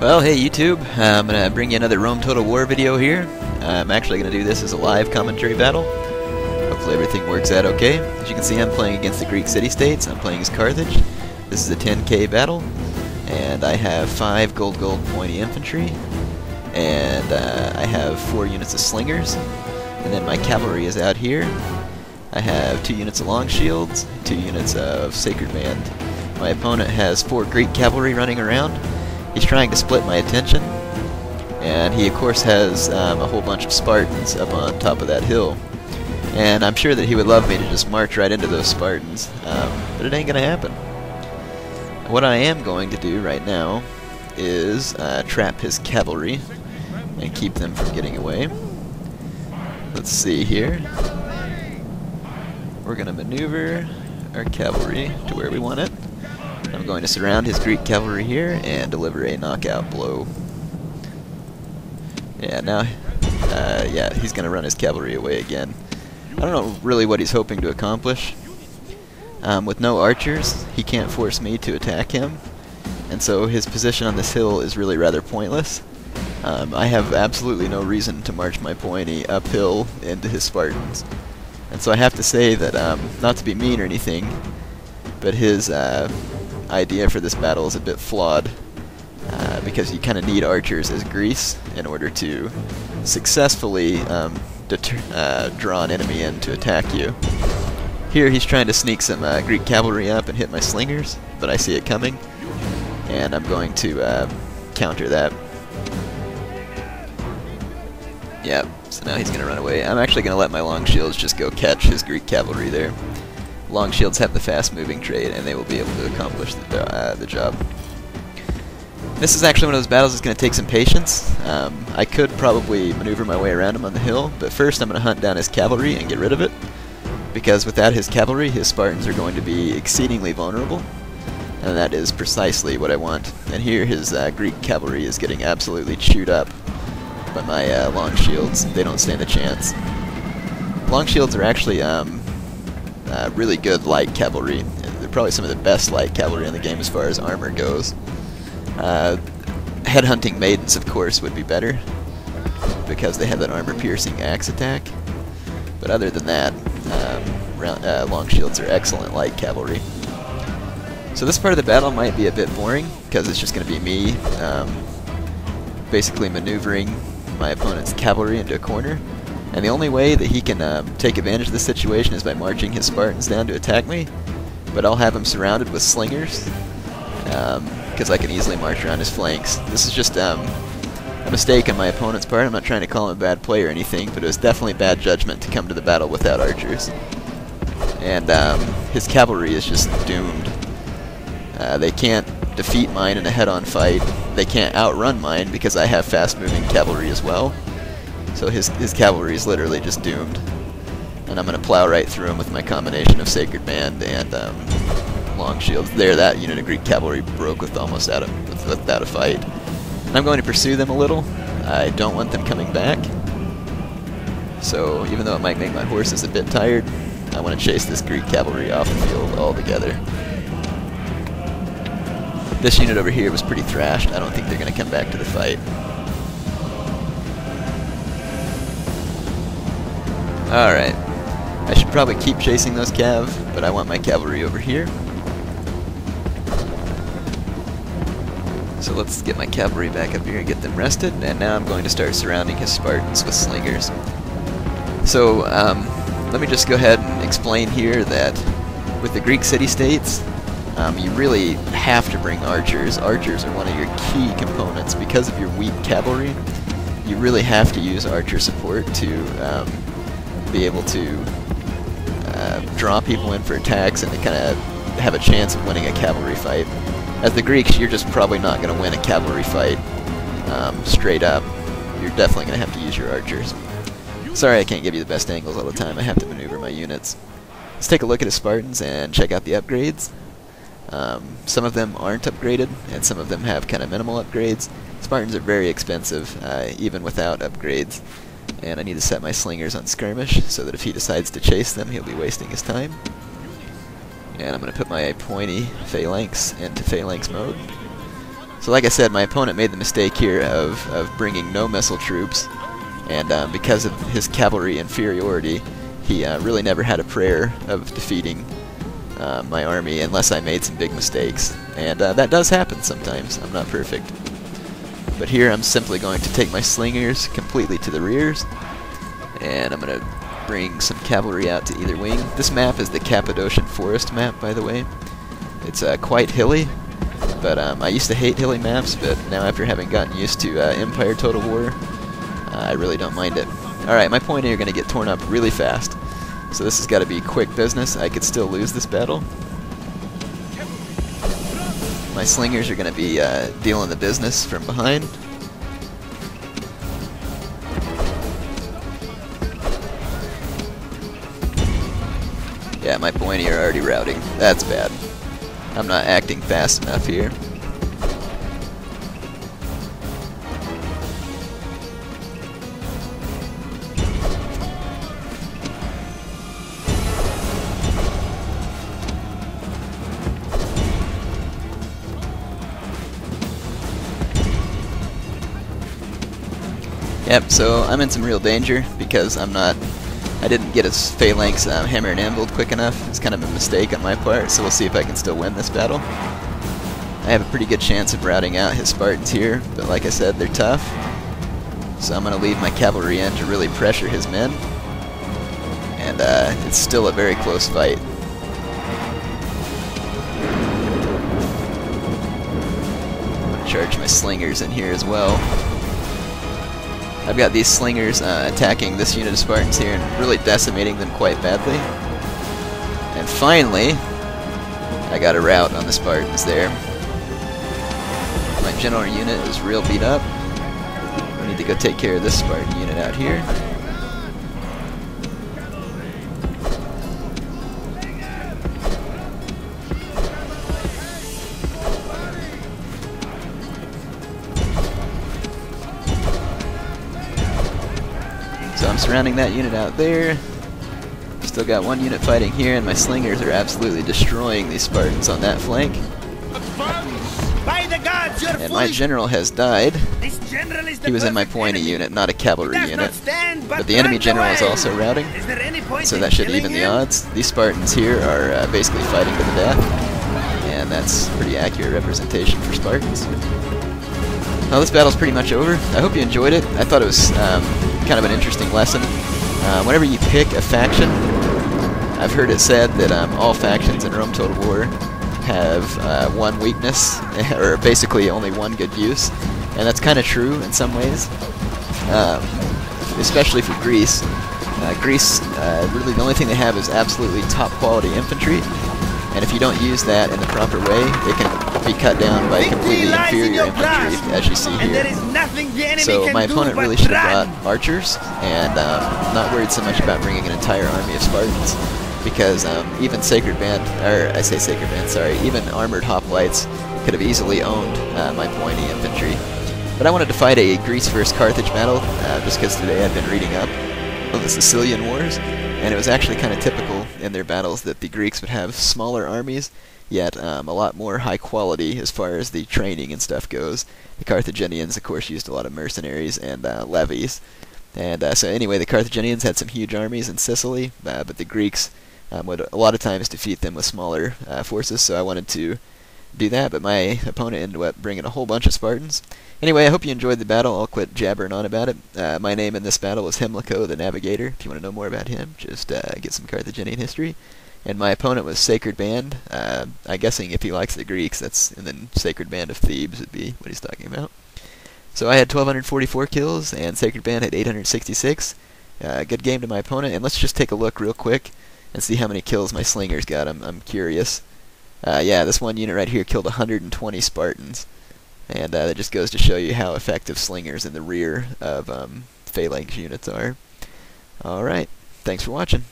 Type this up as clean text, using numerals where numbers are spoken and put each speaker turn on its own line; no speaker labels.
Well, hey YouTube, I'm going to bring you another Rome Total War video here. I'm actually going to do this as a live commentary battle. Hopefully everything works out okay. As you can see, I'm playing against the Greek city-states. I'm playing as Carthage. This is a 10k battle, and I have 5 gold pointy infantry, and I have 4 units of slingers, and then my cavalry is out here. I have 2 units of long shields, 2 units of sacred band. My opponent has 4 Greek cavalry running around. He's trying to split my attention, and he of course has a whole bunch of Spartans up on top of that hill. And I'm sure that he would love me to just march right into those Spartans, but it ain't gonna happen. What I am going to do right now is trap his cavalry and keep them from getting away. Let's see here. We're gonna maneuver our cavalry to where we want it. I'm going to surround his Greek cavalry here and deliver a knockout blow. Yeah, now, yeah, he's going to run his cavalry away again. I don't know really what he's hoping to accomplish. With no archers, he can't force me to attack him, and so his position on this hill is really rather pointless. I have absolutely no reason to march my pointy uphill into his Spartans. And so I have to say that, not to be mean or anything, but his idea for this battle is a bit flawed, because you kind of need archers as grease in order to successfully draw an enemy in to attack you. Here he's trying to sneak some Greek cavalry up and hit my slingers, but I see it coming, and I'm going to counter that. Yep, so now he's going to run away. I'm actually going to let my long shields just go catch his Greek cavalry there. Long shields have the fast-moving trait, and they will be able to accomplish the job. This is actually one of those battles that's going to take some patience. I could probably maneuver my way around him on the hill, but first I'm going to hunt down his cavalry and get rid of it, because without his cavalry, his Spartans are going to be exceedingly vulnerable, and that is precisely what I want. And here his Greek cavalry is getting absolutely chewed up by my long shields. They don't stand a chance. Long shields are actually really good light cavalry. They're probably some of the best light cavalry in the game as far as armor goes. Headhunting maidens, of course, would be better, because they have that armor-piercing axe attack. But other than that, long shields are excellent light cavalry. So this part of the battle might be a bit boring, because it's just going to be me basically maneuvering my opponent's cavalry into a corner. And the only way that he can take advantage of this situation is by marching his Spartans down to attack me. But I'll have him surrounded with slingers, because I can easily march around his flanks. This is just a mistake on my opponent's part. I'm not trying to call him a bad player or anything, but it was definitely bad judgment to come to the battle without archers. And his cavalry is just doomed. They can't defeat mine in a head-on fight. They can't outrun mine because I have fast-moving cavalry as well. So his cavalry is literally just doomed, and I'm going to plow right through him with my combination of Sacred Band and long shields. There, that unit of Greek cavalry broke without a fight. And I'm going to pursue them a little. I don't want them coming back, so even though it might make my horses a bit tired, I want to chase this Greek cavalry off the field altogether. This unit over here was pretty thrashed. I don't think they're going to come back to the fight. Alright, I should probably keep chasing those cav, but I want my cavalry over here. So let's get my cavalry back up here and get them rested, and now I'm going to start surrounding his Spartans with slingers. So, let me just go ahead and explain here that with the Greek city-states, you really have to bring archers. Archers are one of your key components. Because of your weak cavalry, you really have to use archer support to be able to draw people in for attacks and to kind of have a chance of winning a cavalry fight. As the Greeks, you're just probably not going to win a cavalry fight straight up. You're definitely going to have to use your archers. Sorry I can't give you the best angles all the time. I have to maneuver my units. Let's take a look at his Spartans and check out the upgrades. Some of them aren't upgraded, and some of them have kind of minimal upgrades. Spartans are very expensive, even without upgrades. And I need to set my slingers on skirmish, so that if he decides to chase them, he'll be wasting his time. And I'm going to put my pointy phalanx into phalanx mode. So like I said, my opponent made the mistake here of bringing no missile troops, and because of his cavalry inferiority, he really never had a prayer of defeating my army unless I made some big mistakes. And that does happen sometimes. I'm not perfect. But here I'm simply going to take my slingers completely to the rears, and I'm going to bring some cavalry out to either wing. This map is the Cappadocian Forest map, by the way. It's quite hilly, but I used to hate hilly maps, but now after having gotten used to Empire Total War, I really don't mind it. Alright, my point here are going to get torn up really fast, so this has got to be quick business. I could still lose this battle. My slingers are going to be dealing the business from behind. Yeah, my pointy are already routing. That's bad. I'm not acting fast enough here. Yep, so I'm in some real danger because I didn't get his phalanx hammer and anviled quick enough. It's kind of a mistake on my part, so we'll see if I can still win this battle. I have a pretty good chance of routing out his Spartans here, but like I said, they're tough. So I'm going to leave my cavalry in to really pressure his men. And it's still a very close fight. I'm going to charge my slingers in here as well. I've got these slingers attacking this unit of Spartans here and really decimating them quite badly. And finally, I got a rout on the Spartans there. My general unit is real beat up. I need to go take care of this Spartan unit out here. So I'm surrounding that unit out there. Still got one unit fighting here, and my slingers are absolutely destroying these Spartans on that flank. And my general has died. He was in my pointy unit, not a cavalry unit. But the enemy general is also routing, so that should even the odds. These Spartans here are basically fighting to the death, and that's a pretty accurate representation for Spartans. Well, this battle's pretty much over. I hope you enjoyed it. I thought it was kind of an interesting lesson. Whenever you pick a faction, I've heard it said that all factions in Rome Total War have one weakness, or basically only one good use, and that's kind of true in some ways, especially for Greece. Greece, really the only thing they have is absolutely top quality infantry, and if you don't use that in the proper way, it can be cut down by completely inferior infantry, as you see here. So my opponent really should have brought archers, and not worried so much about bringing an entire army of Spartans, because even Sacred Band, or I say Sacred Band, sorry, even armored hoplites could have easily owned my pointy infantry. But I wanted to fight a Greece versus Carthage battle, just because today I've been reading up on the Sicilian Wars, and it was actually kind of typical in their battles that the Greeks would have smaller armies, yet a lot more high quality as far as the training and stuff goes. The Carthaginians, of course, used a lot of mercenaries and levies. And so anyway, the Carthaginians had some huge armies in Sicily, but the Greeks would a lot of times defeat them with smaller forces, so I wanted to do that, but my opponent ended up bringing a whole bunch of Spartans. Anyway, I hope you enjoyed the battle. I'll quit jabbering on about it. My name in this battle was Himlico the Navigator. If you want to know more about him, just get some Carthaginian history. And my opponent was Sacred Band. I'm guessing if he likes the Greeks, that's and then Sacred Band of Thebes would be what he's talking about. So I had 1,244 kills, and Sacred Band had 866. Good game to my opponent, and let's just take a look real quick and see how many kills my slingers got. I'm curious. Yeah, this one unit right here killed 120 Spartans, and that just goes to show you how effective slingers in the rear of phalanx units are. Alright, thanks for watching.